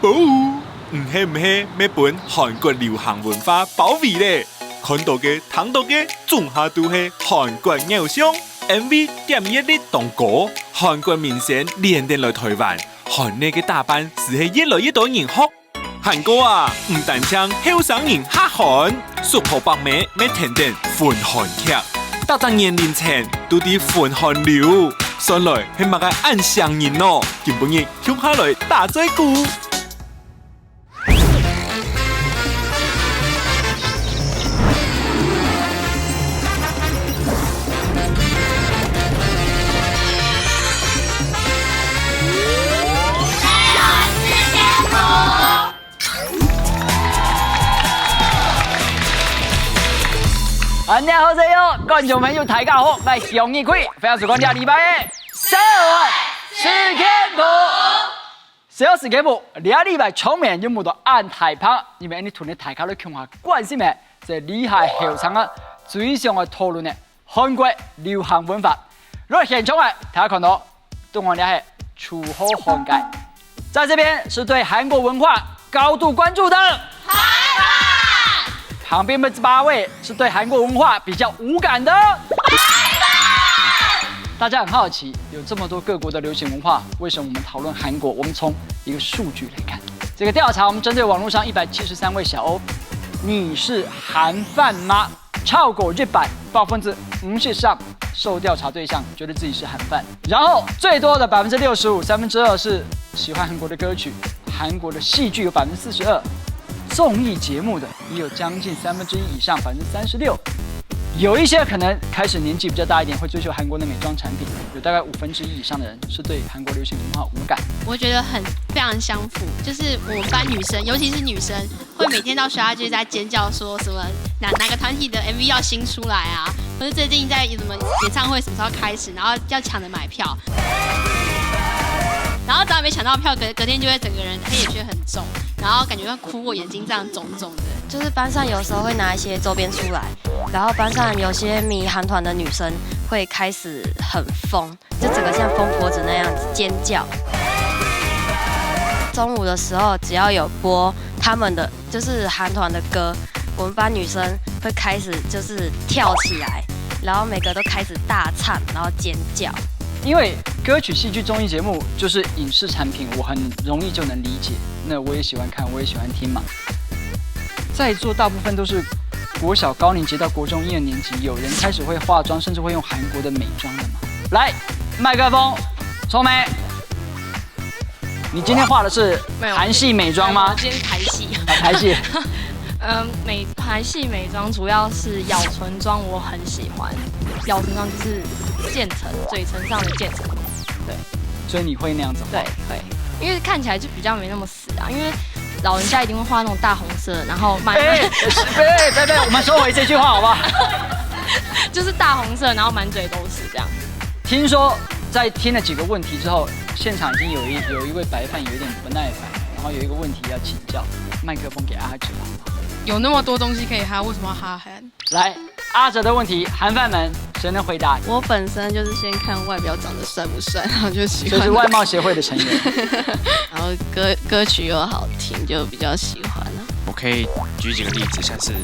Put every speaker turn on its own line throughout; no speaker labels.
保护，唔系要本韩国流行文化保卫咧。看到嘅、听到嘅，综合都系韩国偶像 MV 点一啲动歌，韩国明星连电来台湾，韩内嘅打扮是系越来越多人学。韩国啊，唔但将后生人吓韩，属河北妹咩天天换韩剧，大张年龄层都啲换韩流，上来系乜嘅暗上人咯，根本日向下来打嘴鼓。
大家好，观众朋友大家好，来向你开，非常主观的礼拜的12礼拜聪明有冇到按台拍，因为你同你大家都共下关心的，这厉害后生啊，最想要讨论的韩国流行文化。如果现场的大家看到，东方的是出口韩界，在这边是对韩国文化高度关注的。旁边的8位是对韩国文化比较无感的。大家很好奇，有这么多各国的流行文化，为什么我们讨论韩国？我们从一个数据来看，这个调查我们针对网络上173位小欧，你是韩范吗？超过日版50%以上受调查对象觉得自己是韩范，然后最多的65%，2/3是喜欢韩国的歌曲，韩国的戏剧有42%。综艺节目的也有将近1/3以上，36%。有一些可能开始年纪比较大一点，会追求韩国的美妆产品，有大概1/5以上的人是对韩国流行文化无感。
我觉得非常相符，就是我们班女生，尤其是女生，会每天到学校就是在尖叫说什么哪个团体的 MV 要新出来啊，或者最近在什么演唱会什么时候开始，然后要抢着买票。然后只要没抢到票，隔天就会整个人黑眼圈很重，然后感觉会哭过，眼睛这样肿肿的。
就是班上有时候会拿一些周边出来，然后班上有些迷韩团的女生会开始很疯，就整个像疯婆子那样子尖叫。中午的时候只要有播他们的就是韩团的歌，我们班女生会开始就是跳起来，然后每个都开始大唱，然后尖叫。
因为歌曲、戏剧、综艺节目就是影视产品，我很容易就能理解。那我也喜欢看，我也喜欢听嘛。在座大部分都是国小高年级到国中1、2年级，有人开始会化妆，甚至会用韩国的美妆的嘛。来，麦克风，聪梅，你今天化的是韩系美妆吗？
今天是台系。
台系。
台系美妆主要是咬唇妆，我很喜欢。咬唇妆就是渐层，嘴唇上的渐层。对，
所以你会那样子？
对，会，因为看起来就比较没那么死啊。因为老人家一定会画那种大红色，然后满。
我们收回这句话好不好？
就是大红色，然后满嘴都是这样。
听说在听了几个问题之后，现场已经有一位白饭有一点不耐烦，然后有一个问题要请教，麦克风给阿哲。
有那么多东西可以哈，为什么要哈韩？
来，阿哲的问题，韩范们谁能回答？
我本身就是先看外表长得帅不帅，然后就喜欢。
就是外貌协会的成员。
然后歌曲又好听，就比较喜欢了。
我可以举几个例子，像是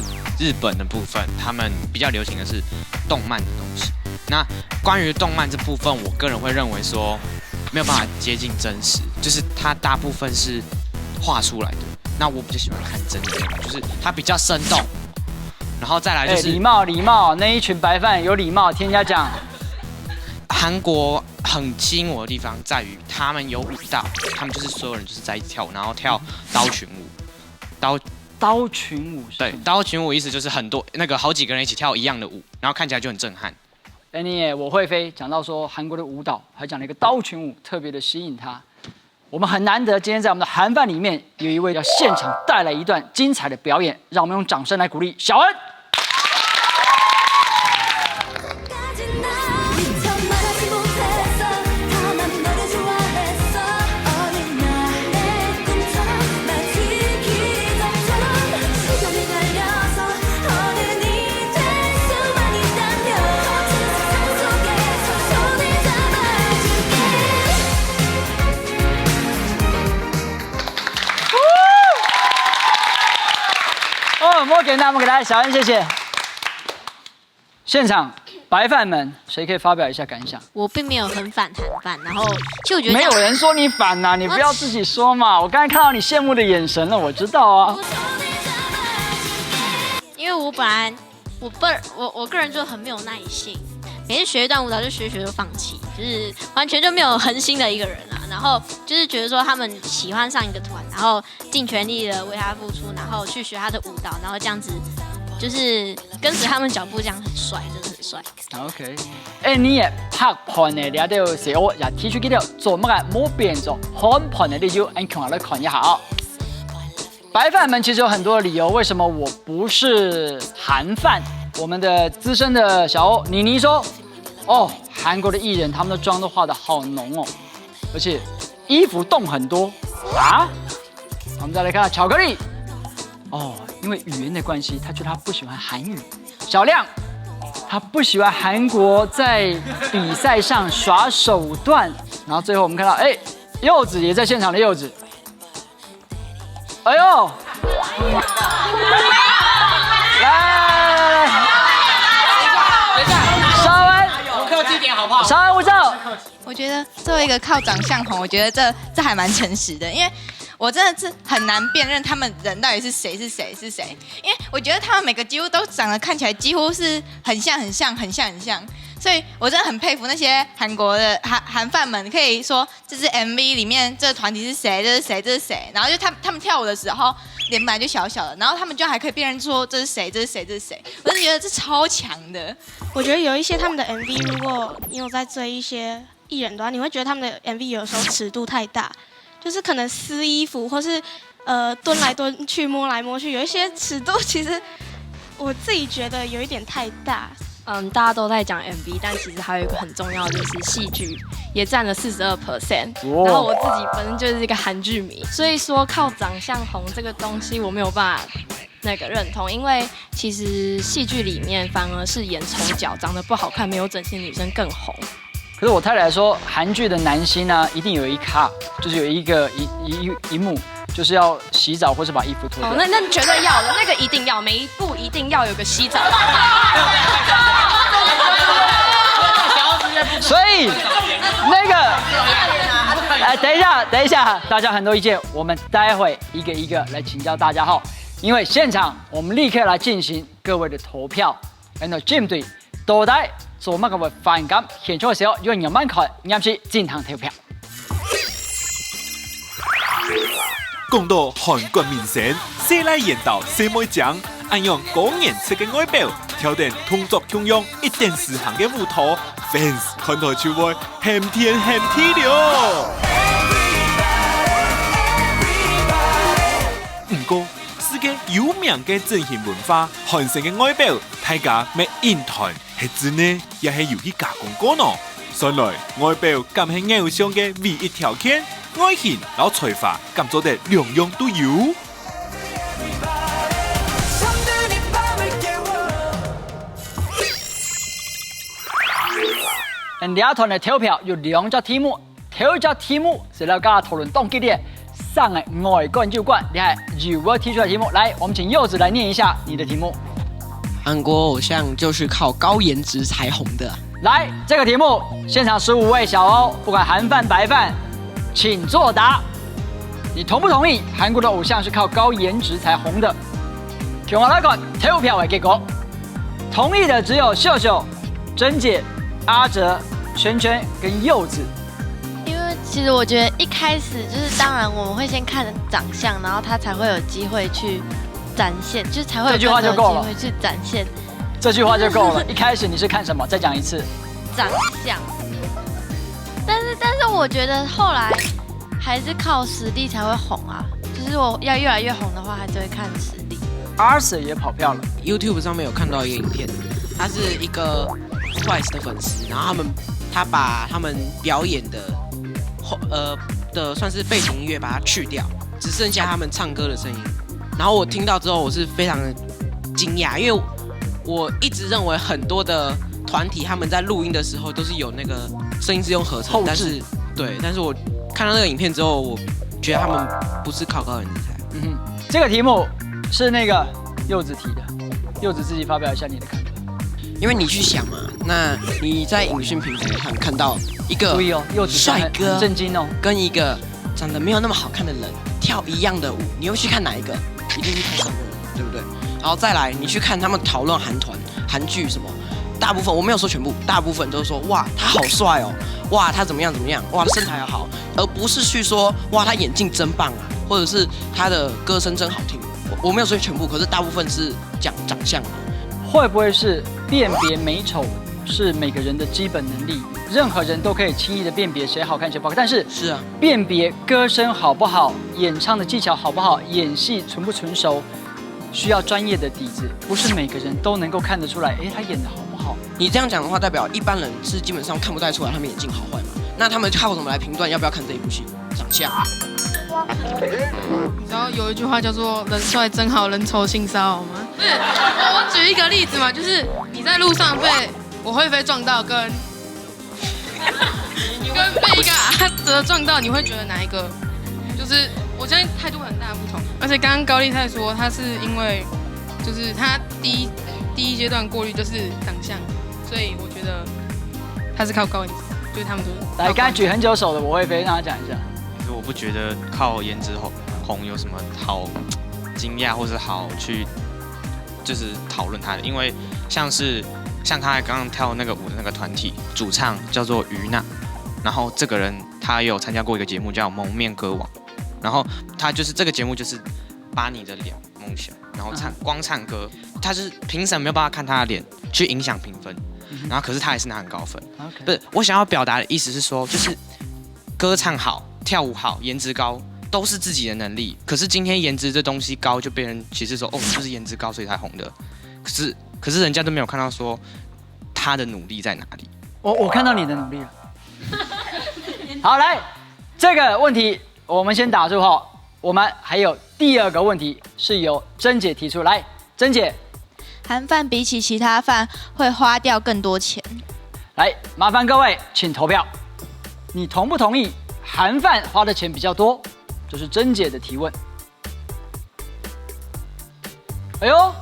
日本的部分，他们比较流行的是动漫的东西。那关于动漫这部分，我个人会认为说没有办法接近真实，就是它大部分是画出来的。那我比较喜欢看真人，就是它比较生动。然后再来就是
礼貌，那一群白饭有礼貌，听人家讲。
韩国很吸引我的地方在于他们有舞蹈，他们就是所有人就是在一起跳舞，然后跳刀群舞。
刀群舞是？
对，刀群舞意思就是很多好几个人一起跳一样的舞，然后看起来就很震撼。
Annie， 我会飞讲到说韩国的舞蹈，还讲了一个刀群舞，特别的吸引他。我们很难得，今天在我们的韩范里面有一位要现场带来一段精彩的表演，让我们用掌声来鼓励小恩。莫给大家，给大家，小恩谢谢。现场白饭们，谁可以发表一下感想？
我并没有很反韩范，然后其实我觉得
没有人说你反呐、你不要自己说嘛。我刚才看到你羡慕的眼神了，我知道啊。
因为我本来我个人就很没有耐性，每次学一段舞蹈就学就放弃，就是完全就没有恒心的一个人啊。然后就是觉得说他们喜欢上一个团，然后尽全力的为他付出，然后去学他的舞蹈，然后这样子就是跟随他们脚步，这样很帅，真的很帅。
OK， 你也拍盤嘅，你喺度寫我也提出幾條做乜嘅冇變咗看盤嘅理由，你同我來看一下啊。白饭们其实有很多的理由，为什么我不是韩范？我们的资深的小欧妮妮说，哦，韩国的艺人他们的妆都化得好浓哦，而且衣服洞很多啊。我们再来看巧克力，哦，因为语言的关系，他觉得他不喜欢韩语。小亮，他不喜欢韩国在比赛上耍手段。然后最后我们看到，柚子也在现场的柚子。哎呦！来，稍微，
客气点好不好？
稍微勿躁。
我觉得作为一个靠长相红，我觉得这还蛮诚实的，因为我真的是很难辨认他们人到底是谁，因为我觉得他们每个几乎都长得看起来几乎是很像，所以我真的很佩服那些韩国的韩范们，可以说这支 MV 里面这个团体是谁，这是谁，然后就他们跳舞的时候脸本来就小小的，然后他们就还可以辨认出这是谁，我就觉得这超强的。
我觉得有一些他们的 MV， 如果你有在追一些艺人的话，你会觉得他们的 MV 有时候尺度太大，就是可能撕衣服或是蹲来蹲去摸来摸去，有一些尺度其实我自己觉得有一点太大。
大家都在讲 MV， 但其实还有一个很重要的就是戏剧也占了42%。然后我自己本身就是一个韩剧迷，所以说靠长相红这个东西我没有办法认同，因为其实戏剧里面反而是演丑角、长得不好看、没有整形的女生更红。
可是我太太说，韩剧的男星呢，一定有一卡，就是有一幕，就是要洗澡或是把衣服脱掉。
那绝对要的，那个一定要，每一部一定要有个洗澡。
所以那个，等一下，大家很多意见，我们待会一个一个来请教大家哈。因为现场我们立刻来进行各位的投票，然後 Jim 隊到底做乜嘅反感？獻出嘅時候要人慢看，啱先進行投票。
講到韓國明星，西來演到西妹獎，按用高顏值嘅外表，挑戰動作強用1.4行嘅舞蹈 ，fans 看到就會很甜了。不過，是個有名嘅整形文化，韓式嘅外表，大家咩인團係真呢，也係有去加工過呢。原來外表咁係偶像嘅唯一條件。外形然後才華咁做得兩樣都有。
第二團的投票有兩個題目，第一個題目是要跟大家討論動機的上的外觀就觀，你看如何提出來題目？來，我們請柚子來念一下你的題目。
韓國偶像就是靠高顏值才紅的。
來，這個題目現場15位小歐，不管韓范白范。請作答，你同不同意韓國的偶像是靠高顏值才紅的？請我來看投票的結果，同意的只有秀秀、珍姐、阿哲、圈圈跟柚子。
因為其實我覺得一開始就是當然我們會先看長相，然後他才會有機會去展現，就是才會有更多機會去展現。
這句話就夠了。一開始你是看什麼？再講一次。
長相。但是我覺得後來還是靠實力才會紅啊，就是我要越來越紅的話，還是會看實力。
Arthur 也跑票了
，YouTube 上面有看到一個影片，他是一個 Twice 的粉絲，然後他把他們表演的算是背景音樂把它去掉，只剩下他們唱歌的聲音。然後我聽到之後，我是非常的驚訝，因為我一直認為很多的團體他們在錄音的時候都是有那個聲音是用合成，但是我看到那個影片之後，我覺得他們不是靠高顏值才。
這個題目是那個柚子提的，柚子自己发表一下你的看法。
因为你去想嘛，那你在影讯平台上看到一个
注意哦，柚子
帅哥
很震惊哦，
跟一个长得没有那么好看的人跳一样的舞，你会去看哪一个？一定是看帅哥，对不对？然后再来，你去看他们讨论韩团、韩剧什么，大部分我没有说全部，大部分都是说哇他好帅哦，哇他怎么样怎么样，哇身材好，而不是去说哇他演技真棒啊，或者是他的歌声真好听。我没有说全部，可是大部分是讲长相的。
会不会是辨别美丑是每个人的基本能力？任何人都可以轻易的辨别谁好看谁不好看，但是
是啊，
辨别歌声好不好、演唱的技巧好不好、演戏纯不纯熟，需要专业的底子，不是每个人都能够看得出来。他演的好不好？
你这样讲的话，代表一般人是基本上看不太出来他们演技好坏嘛？那他们靠什么来评断要不要看这一部戏？长相。
你知道有一句话叫做“人帅真好，人丑性骚扰”吗？不是，我举一个例子嘛，就是你在路上被我会飞撞到，跟被一个阿哲撞到，你会觉得哪一个？就是我相信态度很大的不同。而且刚刚高丽菜说他是因为就是他第一阶段过滤就是长相，所以我觉得他是靠高颜值，就是他们都
来，刚才举很久手的我会飞，让他讲一下。
我不觉得靠颜值红有什么好惊讶，或是好去就是讨论他的，因为像他刚刚跳那个舞的那个团体主唱叫做于娜，然后这个人他也有参加过一个节目叫《蒙面歌王》，然后他就是这个节目就是把你的脸蒙起来，然后光唱歌，他是评审没有办法看他的脸去影响评分，然后可是他也是拿很高分。不是我想要表达的意思是说，就是歌唱好、跳舞好、颜值高都是自己的能力，可是今天颜值这东西高就被人歧视说哦，就是颜值高所以才红的，可是人家都没有看到说他的努力在哪里。
我看到你的努力了。好，来这个问题我们先打住后，我们还有第二个问题是由珍姐提出来。珍姐，
韩饭比起其他饭会花掉更多钱。
来，麻烦各位请投票，你同不同意韩饭花的钱比较多？这是珍姐的提问。哎呦，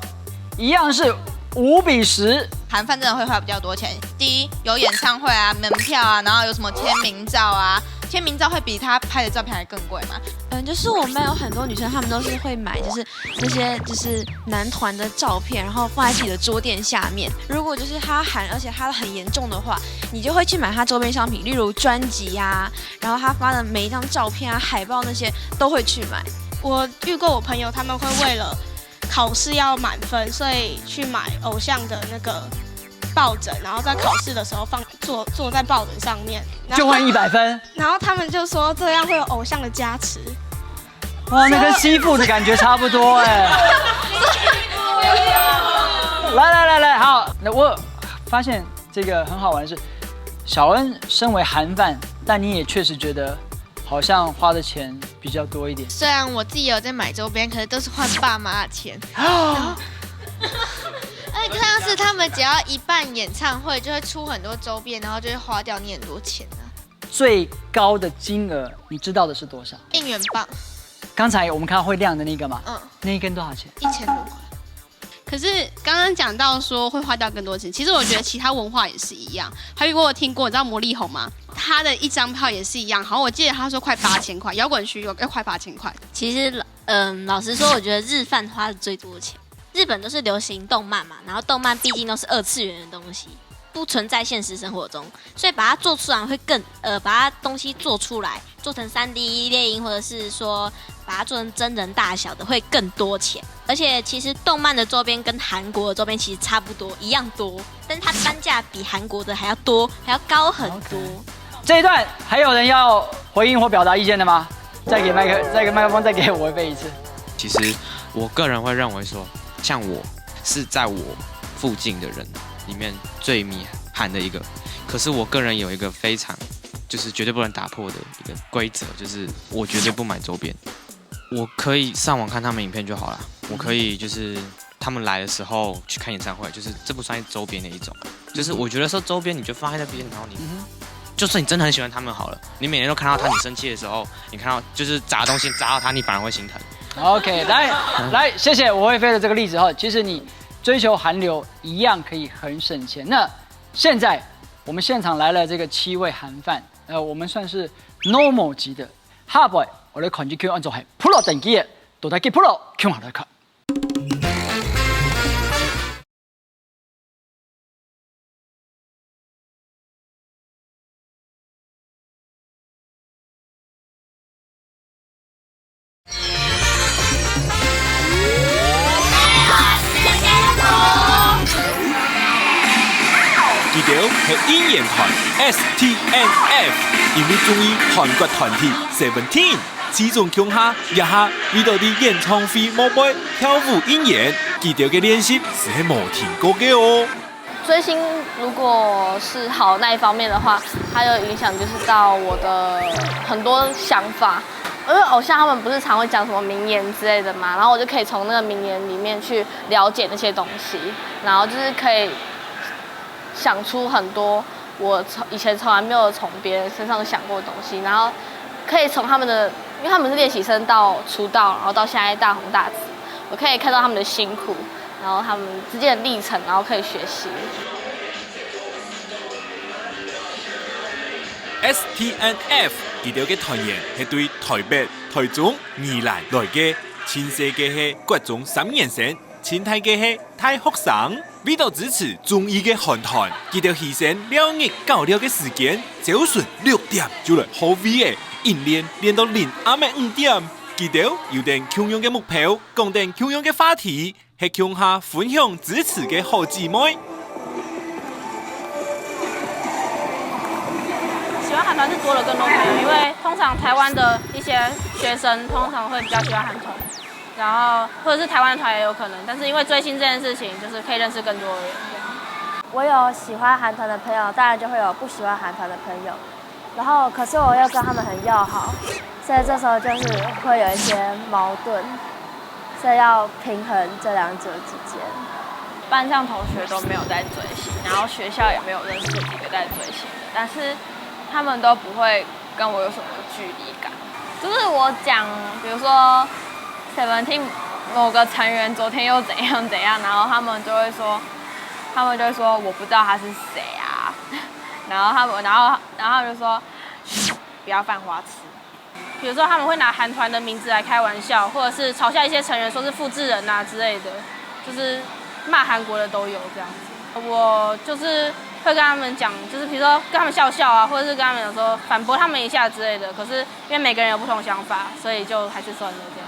一样是5-10。
韩饭真的会花比较多钱。第一，有演唱会啊、门票啊，然后有什么签名照啊，签名照会比他拍的照片还更贵吗？
就是我们班有很多女生，她们都是会买，就是这些就是男团的照片，然后放在自己的桌垫下面。如果就是他喊，而且他很严重的话，你就会去买他周边商品，例如专辑啊，然后他发的每一张照片啊、海报那些都会去买。
我遇过我朋友，他们会为了考试要满分，所以去买偶像的那个抱枕，然后在考试的时候坐在抱枕上面，
就换100分。
然后他们就说这样会有偶像的加持。
哇，那跟吸附的感觉差不多哎。来，好，那我发现这个很好玩的是，小恩身为韩饭，但你也确实觉得好像花的钱比较多一点。
虽然我自己有在买周边，可是都是换爸妈的钱。而且像是他们只要一办演唱会，就会出很多周边，然后就会花掉你很多钱啊。
最高的金额你知道的是多少？
应援棒。
刚才我们看到会亮的那个嘛，那一根多少钱
？1000多块。可是刚刚讲到说会花掉更多钱，其实我觉得其他文化也是一样。还有我有听过，你知道魔力红吗？他的一张票也是一样，好像我记得他说快8000块，摇滚区要快8000块。
其实，老实说，我觉得日饭花的最多钱。日本都是流行动漫嘛，然后动漫毕竟都是2次元的东西，不存在现实生活中，所以把它做出来会更把它东西做出来，做成3D 猎鹰，或者是说把它做成真人大小的会更多钱。而且其实动漫的周边跟韩国的周边其实差不多，一样多，但是它单价比韩国的还要多，还要高很多。
这一段还有人要回应或表达意见的吗？再给麦克风，再给我背一次。
其实我个人会认为说，像我是在我附近的人里面最迷韩的一个，可是我个人有一个非常就是绝对不能打破的一个规则，就是我绝对不买周边。我可以上网看他们影片就好了，我可以就是他们来的时候去看演唱会，就是这不算周边的一种，就是我觉得说周边你就放在那边，然后你。就算你真的很喜欢他们好了，你每年都看到他，你生气的时候，你看到就是砸东西砸到他，你反而会心疼。
OK， 来，谢谢我会飞的这个例子哈。其实你追求韩流一样可以很省钱。那现在我们现场来了这个7位韩范，我们算是 normal 级的。下一位我哋看住佢按做係 Pro 等級嘅，到底幾 Pro？ 看下來看。
记到係應援團 STNF， 因為中意韓國團體 Seventeen， 始終強下一下遇到啲演唱會冇買跳舞應援，記到嘅練習是係冇停過嘅哦。
追星如果是好那一方面的話，它有影響就是到我的很多想法。因為偶像他們不是常會講什麼名言之類的嘛，然後我就可以從那個名言裡面去了解那些東西，然後就是可以想出很多我以前從來沒有從別人身上想過的東西，然後可以從他們的，因為他們是練習生到出道，然後到現在大紅大紫，我可以看到他們的辛苦，然後他們之間的歷程，然後可以學習。
STNF 佢哋嘅團員係對台北、台中、宜蘭來嘅，前世嘅係各種3年生，前台嘅係大學生。為到支持中意嘅韓團，佢哋犧牲2日9條嘅時間，早晨6點就來好 V 嘅，一練到臨暗嘅5點。佢哋有定共樣嘅目標，講定共樣嘅話題，係共下分享支持嘅好姊妹。
喜歡韓團是多了更多朋友，因為通常台灣的一些學生通常會比較喜歡韓團，然後或者是台灣團也有可能，但是因為追星這件事情，就是可以認識更多人。
我有喜歡韓團的朋友，當然就會有不喜歡韓團的朋友，然後可是我又跟他們很要好，所以這時候就是會有一些矛盾，所以要平衡這兩者之間。
班上同學都沒有在追星，然後學校也沒有認識幾個在追星的，但是他們都不會跟我有什麼距離感。就是我講，比如說 Seventeen 某個成員昨天又怎樣怎樣，然後他們就會說我不知道他是誰啊，然後他們就說不要犯花痴。
比如說他們會拿韓團的名字來開玩笑，或者是嘲笑一些成員，說是複製人啊之類的，就是罵韓國的都有這樣子。我就是會跟他們講，就是比如說跟他們笑笑啊，或者是跟他們有時候反駁他們一下之類的。可是因為每個人有不同想法，所以就還是算了這樣。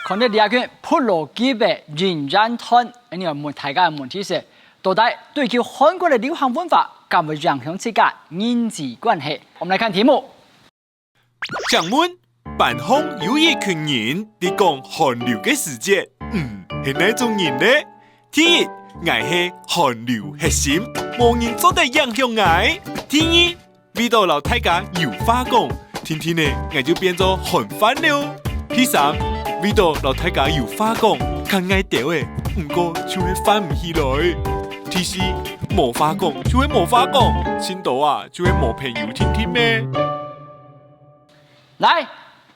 看到第二圈 Pro 級嘅認真團，你要問大家嘅問題是：到底對佢韓國嘅流行文化有冇影響自家人際關係？我們來看題目。
請問班上有一群人喺講韓流嘅世界，係哪種人呢？第一，我係韓流核心，冇人做得影響我。第二，為到老大家有話講，天天呢我就變做韓fan了。第三，為到老大家有話講，更愛掉嘅，不過就會翻唔起來。第四，冇話講就會冇話講，先到啊就會冇朋友天天咩？
來，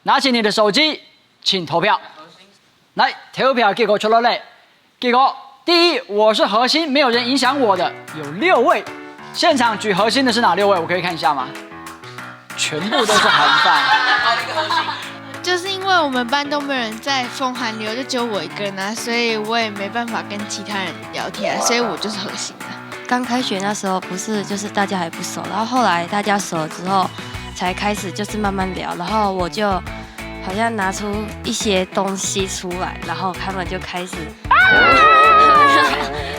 拿起你的手機，請投票。來，投票結果出來了。結果第一，我是核心，沒有人影響我的，有6位。現場舉核心的是哪6位？我可以看一下嗎？全部都是韓范。
就是因為我們班都沒有人在瘋韓流，就只有我一個人啊，所以我也沒辦法跟其他人聊天啊，所以我就是核心的。
剛開學那時候不是就是大家還不熟，然後後來大家熟了之後，才開始就是慢慢聊，然後我就好像拿出一些東西出來，然後他們就開始，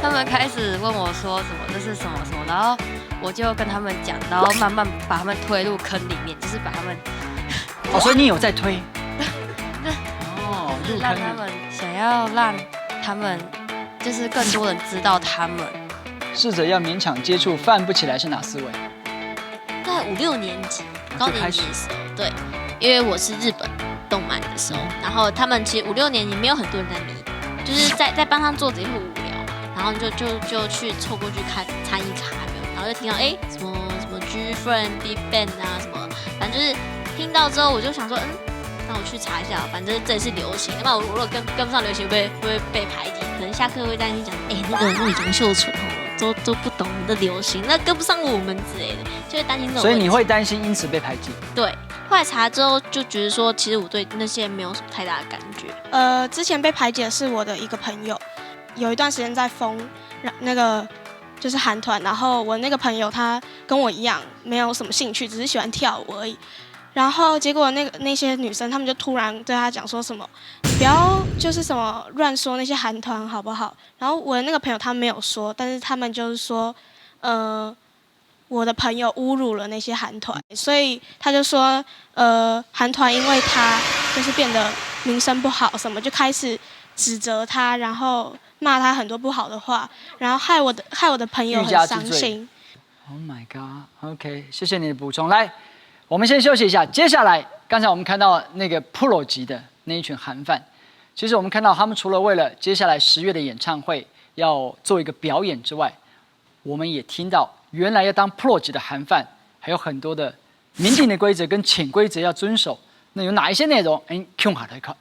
他們開始問我說什麼這是什麼什麼，然後我就跟他們講，然後慢慢把他們推入坑裡面，就是把他們。
哦，所以你有在推？
哦，讓他們想要讓他們就是更多人知道他們。
試着要勉強接觸飯不起來是哪4位？
在5、6年級高年級的時候，對，因為我是日本動漫的時候，然後他們其實5、6年級沒有很多人在迷，就是在班上坐着也會無聊嘛，然後就去湊過去看參一卡，然後就聽到什麼 G Friend、Big Bang 啊什麼，反正就是听到之后我就想说，那我去查一下，反正这也是流行，那我如果跟不上流行，会不会被排挤？可能下课会担心讲，那个杨秀纯都不懂的流行，那跟不上我们之类的，就会担心这种。
所以你会担心因此被排挤？
对，后来查之后就觉得说，其实我对那些没有什么太大的感觉。
之前被排挤的是我的一个朋友，有一段时间在疯那个就是韩团，然后我那个朋友他跟我一样没有什么兴趣，只是喜欢跳舞而已。然后结果那些女生，她们就突然对他讲说什么，不要就是什么乱说那些韩团好不好？然后我的那个朋友他没有说，但是他们就是说，我的朋友侮辱了那些韩团，所以他就说，韩团因为他就是变得名声不好，什么就开始指责他，然后骂他很多不好的话，然后害我的朋友很伤心。
Oh my god！OK， 谢谢你的补充。来，我们先休息一下。接下来，刚才我们看到那个 Pro 级的那一群韩范，其实我们看到他们除了为了接下来10月的演唱会要做一个表演之外，我们也听到原来要当 Pro 级的韩范，还有很多的明定的规则跟潜规则要遵守。那有哪一些内容？看下来看。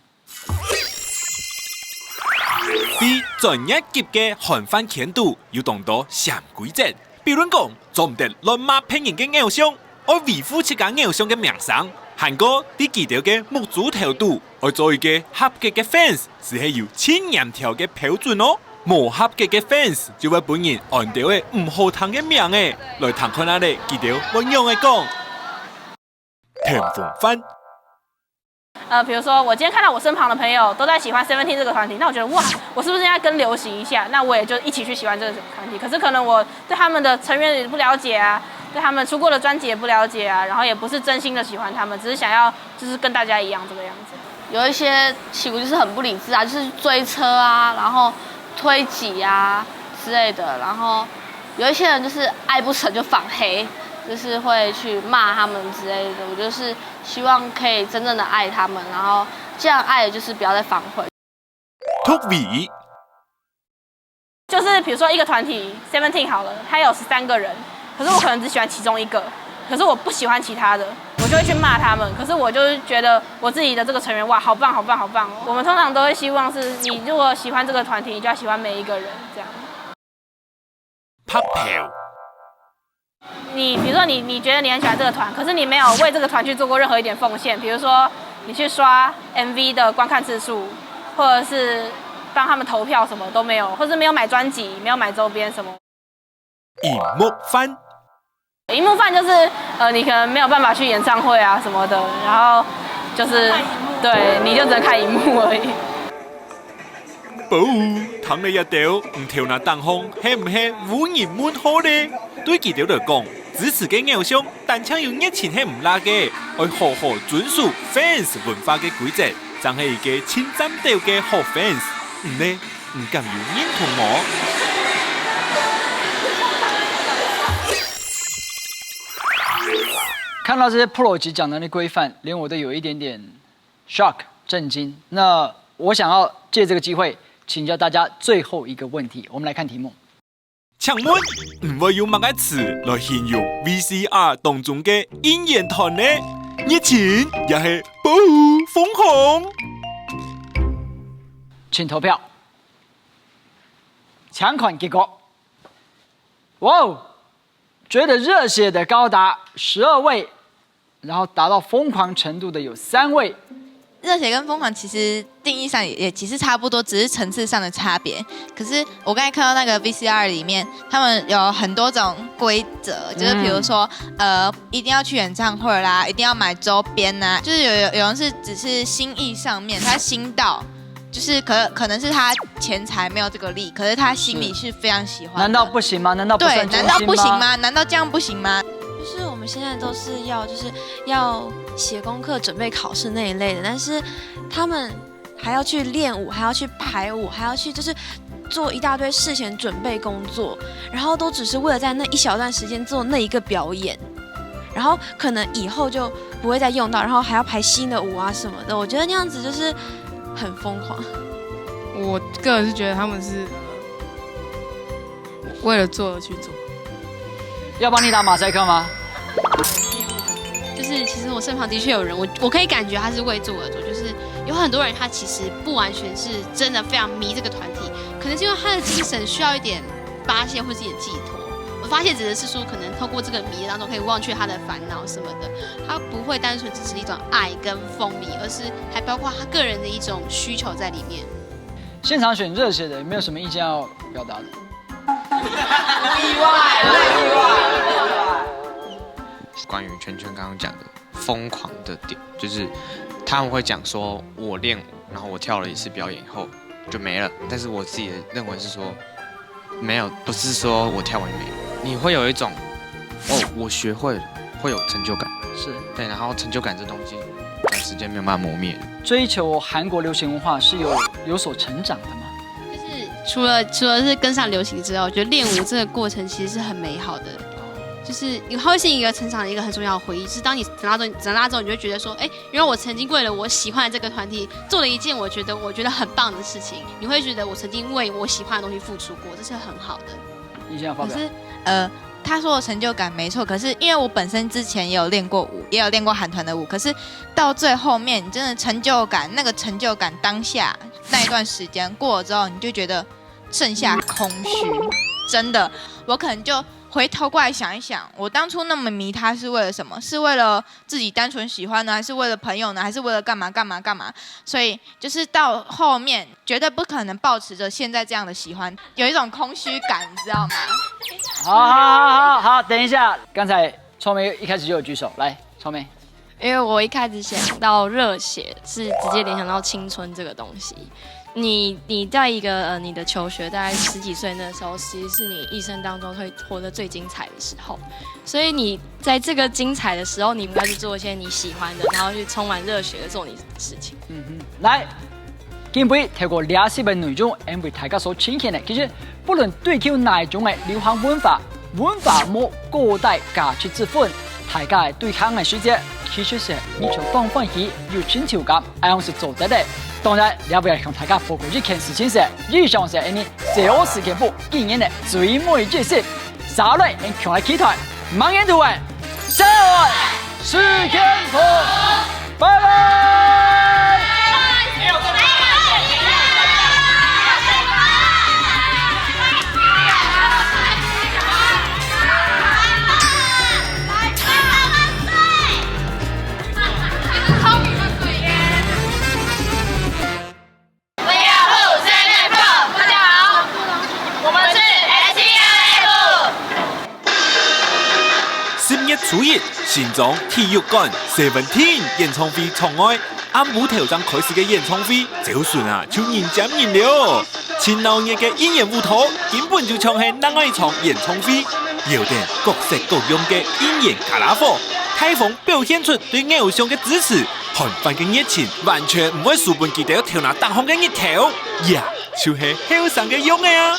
比专业级嘅韩范强度有同多潜规则，比如讲做唔得乱骂骗人嘅偶像。要维护自家偶像嘅名声，韩国啲記條嘅目珠條度，要做一個合格嘅 fans， 是係有千人條嘅標準哦。無合格嘅 fans 就會本人按照嘅唔好聽嘅名嘅來談看下你記條我用嘅講。田鳳帆。
比如说我今天看到我身旁的朋友都在喜欢 Seventeen 这个团体，那我觉得哇，我是不是应该跟流行一下？那我也就一起去喜欢这个团体。可是可能我对他们的成员也不了解啊，对他们出过的专辑也不了解啊，然后也不是真心的喜欢他们，只是想要就是跟大家一样这个样子。
有一些起舞就是很不理智啊，就是追车啊，然后推挤啊之类的，然后有一些人就是爱不成就反黑。就是会去骂他们之类的，我就是希望可以真正的爱他们，然后这样爱就是不要再反悔。
Top
就是比如说一个团体 Seventeen 好了，它有13个人，可是我可能只喜欢其中一个，可是我不喜欢其他的，我就会去骂他们。可是我就是觉得我自己的这个成员哇，好棒好棒好棒哦！我们通常都会希望是你如果喜欢这个团体，你就要喜欢每一个人这样。
拍票。
你比如说你觉得你很喜欢这个团，可是你没有为这个团去做过任何一点奉献，比如说你去刷 MV 的观看次数，或者是帮他们投票什么都没有，或是没有买专辑，没有买周边什么。
荧幕番，
荧幕番就是你可能没有办法去演唱会啊什么的，然后就是对，你就只能看荧幕而已。
寶，躺你一條唔跳那燈空，係唔係污染滿好呢？對記條嚟講，支持嘅偶像，但請要熱情係唔拉嘅，要好好遵守 fans 文化嘅規則，真係一個稱讚到嘅好 fans。呢，唔敢要認同我。
看到这些 Pro 级讲的那规范，连我都有一点点 shock 震惊。那我想要借这个機會。請教大家最後一個問題，我們來看題目。
請問唔會用乜個詞來形容 VCR 當中嘅應援團呢？熱情也係保護瘋狂。
請投票。搶款結果，哇哦，覺得熱血的高達12位，然後達到瘋狂程度的有3位。
熱血跟瘋狂其實定義上也其實差不多，只是層次上的差別。可是我剛才看到那個 VCR 裡面，他們有很多種規則，就是比如說，一定要去演唱會啦，一定要買周邊啊，就是有人是只是心意上面，他心到，就是可能是他錢財沒有這個力，可是他心裡是非常喜歡的。
難道不行嗎？難道不算真心嗎？
對，難道不行嗎？難道這樣不行嗎？
就是我們現在都是要寫功課、準備考試那一類的，但是他們還要去練舞，還要去排舞，還要去就是做一大堆事前準備工作，然後都只是為了在那一小段時間做那一個表演，然後可能以後就不會再用到，然後還要排新的舞啊什麼的。我覺得那樣子就是很瘋狂。
我個人是覺得他們是為了做而去做。
要幫你打馬賽克嗎？
就是
就是其实我身旁的确有人，我可以感觉他是为做而做，就是有很多人他其实不完全是真的非常迷这个团体，可能是因为他的精神需要一点发泄或是一点寄托。我发泄指的是说，可能透过这个迷当中可以忘却他的烦恼什么的，他不会单纯只是一种爱跟风靡，而是还包括他个人的一种需求在里面。
现场选热血的有没有什么意见要表达的？
不意外。
关于圈圈刚刚讲的疯狂的点，就是他们会讲说，我练舞，然后我跳了一次表演以后就没了。但是我自己的认为是说，没有，不是说我跳完没了，你会有一种我学会了，会有成就感。
是
对，然后成就感这东西，短时间没有办法磨灭。
追求韩国流行文化是有所成长的吗？
就是除了是跟上流行之外，我觉得练舞这个过程其实是很美好的。就是它会是一个成长的一个很重要的回忆，就是当你长大之后，你就会觉得说，原来我曾经为了我喜欢的这个团体做了一件我觉得很棒的事情，你会觉得我曾经为我喜欢的东西付出过，这是很好的。
意见要发表。
可是他说的成就感没错，可是因为我本身之前也有练过舞，也有练过韩团的舞，可是到最后面，你真的成就感，那个成就感当下那一段时间过了之后，你就觉得剩下空虚，真的，我可能就回头过来想一想，我当初那么迷他是为了什么？是为了自己单纯喜欢呢，还是为了朋友呢，还是为了干嘛？所以就是到后面绝对不可能抱持着现在这样的喜欢，有一种空虚感，你知道吗？
好，等一下，刚才臭妹一开始就有举手，来，臭妹。
因为我一开始想到热血是直接联想到青春这个东西。你在一个你的求学大概10几岁那时候，其实是你一生当中会活得最精彩的时候，所以你在这个精彩的时候，你应该去做一些你喜欢的，然后去充满热血的做你的事情。
来，今杯透過20分內容，為大家所呈現的，其實不論對抗哪一種嘅流行文化冇各大價值之分，大家嘅對抗嘅世界，其實是你就當歡喜有成就感，這樣是做得的。當然，要不要向大家報告一件事情是，以上是你最事件部今年的最美劇集，3類人強嚟期待，盲眼圖案，3位事件部，拜拜。
初一，新莊體育館17演唱會場外，暗舞頭上開始嘅演唱會，就算就人尖人了。前鬧熱嘅音樂舞台根本就像係另外一場演唱會，有點各式各樣嘅音樂卡拉火，台風表現出對偶像嘅支持，韓粉嘅熱情完全唔會輸本記得跳那當紅嘅熱頭，呀，就係後生嘅勇嘅啊！